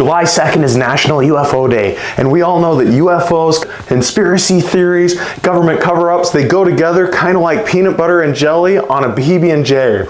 July 2nd is National UFO Day, and we all know that UFOs, conspiracy theories, government cover-ups, they go together kind of like peanut butter and jelly on a PB&J.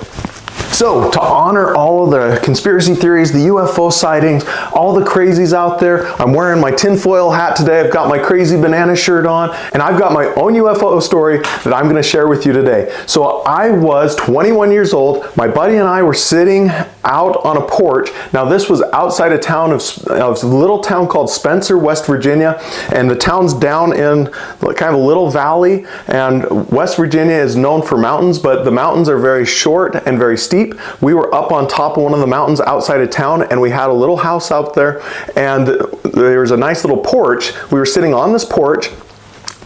So, to honor all of the conspiracy theories, the UFO sightings, all the crazies out there, I'm wearing my tinfoil hat today, I've got my crazy banana shirt on, and I've got my own UFO story that I'm going to share with you today. So I was 21 years old, my buddy and I were sitting out on a porch. Now this was outside a town of a little town called Spencer, West Virginia, and the town's down in kind of a little valley, and West Virginia is known for mountains, but the mountains are very short and very steep. We were up on top of one of the mountains outside of town, and we had a little house out there, and there was a nice little porch. We were sitting on this porch,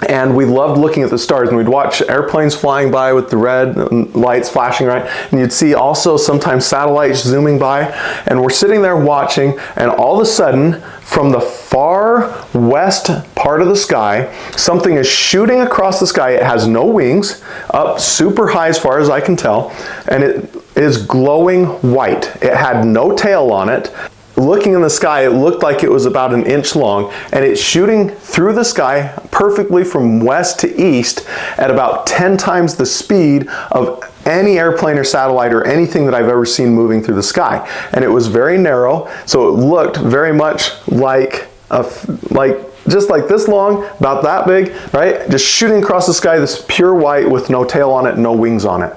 and we loved looking at the stars, and we'd watch airplanes flying by with the red lights flashing, right? And you'd see also sometimes satellites zooming by, and we're sitting there watching, and all of a sudden, from the far west part of the sky, something is shooting across the sky. It has no wings, up super high as far as I can tell, and it is glowing white. It had no tail on it. Looking in the sky, it looked like it was about an inch long, and it's shooting through the sky perfectly from west to east at about 10 times the speed of any airplane or satellite or anything that I've ever seen moving through the sky. And it was very narrow, so it looked very much like just like this long, about that big, right? Just shooting across the sky, this pure white with no tail on it, no wings on it.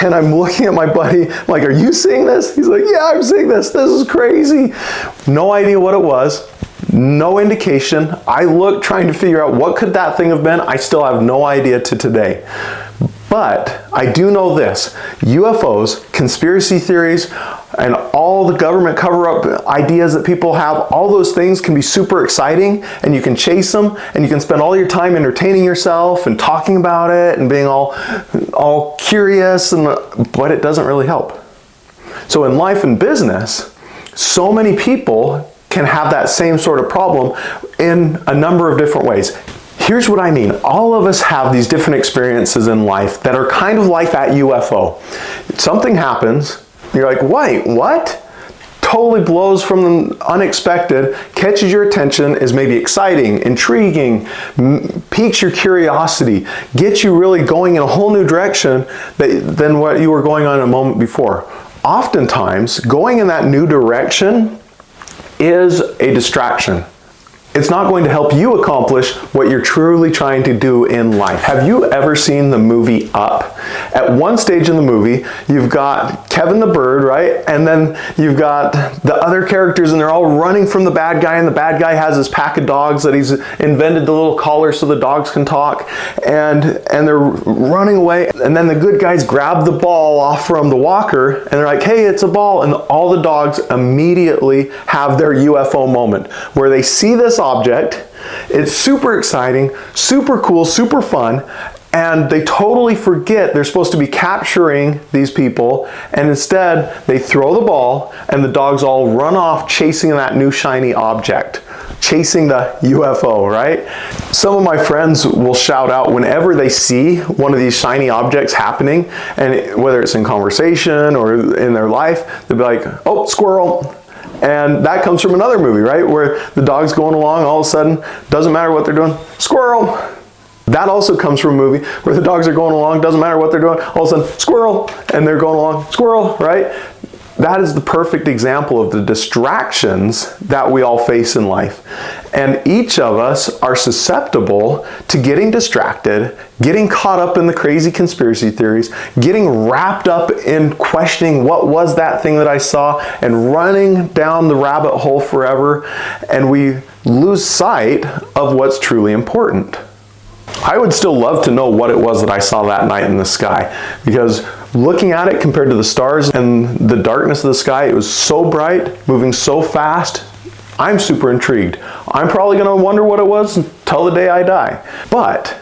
And I'm looking at my buddy, like, are you seeing this? He's like, yeah, I'm seeing this. This is crazy. No idea what it was. No indication. I looked trying to figure out what could that thing have been. I still have no idea to today. But I do know this. UFOs, conspiracy theories, and all the government cover-up ideas that people have, all those things can be super exciting, and you can chase them, and you can spend all your time entertaining yourself and talking about it and being all curious, but it doesn't really help. So in life and business, so many people can have that same sort of problem in a number of different ways. Here's what I mean. All of us have these different experiences in life that are kind of like that UFO. Something happens, you're like, wait, what? Totally blows from the unexpected, catches your attention, is maybe exciting, intriguing, piques your curiosity, gets you really going in a whole new direction than what you were going on a moment before. Oftentimes, going in that new direction is a distraction. It's not going to help you accomplish what you're truly trying to do in life. Have you ever seen the movie Up? At one stage in the movie, you've got Kevin the bird, right? And then you've got the other characters, and they're all running from the bad guy, and the bad guy has his pack of dogs that he's invented the little collars so the dogs can talk, and they're running away, and then the good guys grab the ball off from the walker, and they're like, hey, it's a ball, and all the dogs immediately have their UFO moment, where they see this object, it's super exciting, super cool, super fun, and they totally forget they're supposed to be capturing these people, and instead they throw the ball and the dogs all run off chasing that new shiny object, chasing the UFO, right? Some of my friends will shout out whenever they see one of these shiny objects happening, and whether it's in conversation or in their life, they'll be like, oh, squirrel. And that comes from another movie, right? Where the dog's going along, all of a sudden, doesn't matter what they're doing, squirrel. That also comes from a movie where the dogs are going along, doesn't matter what they're doing, all of a sudden, squirrel, and they're going along, squirrel, right? That is the perfect example of the distractions that we all face in life. And each of us are susceptible to getting distracted, getting caught up in the crazy conspiracy theories, getting wrapped up in questioning what was that thing that I saw, and running down the rabbit hole forever, and we lose sight of what's truly important. I would still love to know what it was that I saw that night in the sky, because looking at it compared to the stars and the darkness of the sky, it was so bright, moving so fast. I'm super intrigued. I'm probably going to wonder what it was until the day I die. But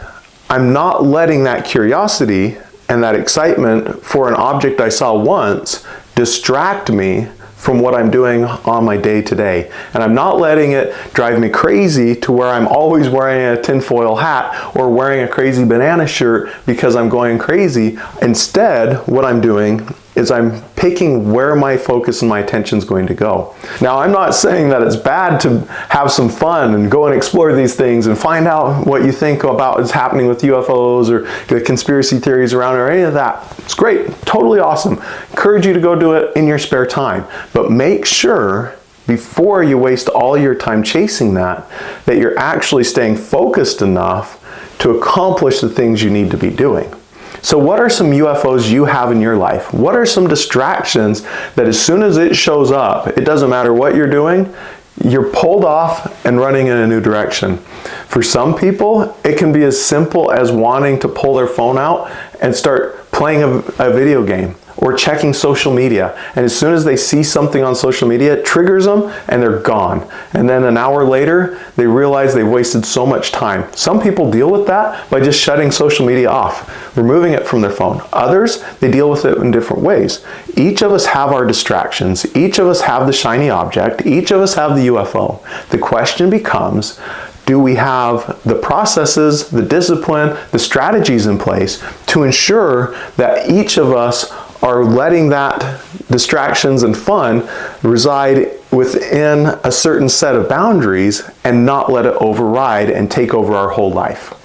I'm not letting that curiosity and that excitement for an object I saw once distract me from what I'm doing on my day-to-day. And I'm not letting it drive me crazy to where I'm always wearing a tinfoil hat or wearing a crazy banana shirt because I'm going crazy. Instead, what I'm doing is I'm picking where my focus and my attention is going to go. Now, I'm not saying that it's bad to have some fun and go and explore these things and find out what you think about is happening with UFOs or the conspiracy theories around it or any of that. It's great, totally awesome. Encourage you to go do it in your spare time, but make sure before you waste all your time chasing that you're actually staying focused enough to accomplish the things you need to be doing. So what are some UFOs you have in your life? What are some distractions that as soon as it shows up, it doesn't matter what you're doing, you're pulled off and running in a new direction? For some people, it can be as simple as wanting to pull their phone out and start playing a video game or checking social media. And as soon as they see something on social media, it triggers them and they're gone. And then an hour later, they realize they've wasted so much time. Some people deal with that by just shutting social media off, removing it from their phone. Others, they deal with it in different ways. Each of us have our distractions. Each of us have the shiny object. Each of us have the UFO. The question becomes, do we have the processes, the discipline, the strategies in place to ensure that each of us are letting that distractions and fun reside within a certain set of boundaries and not let it override and take over our whole life?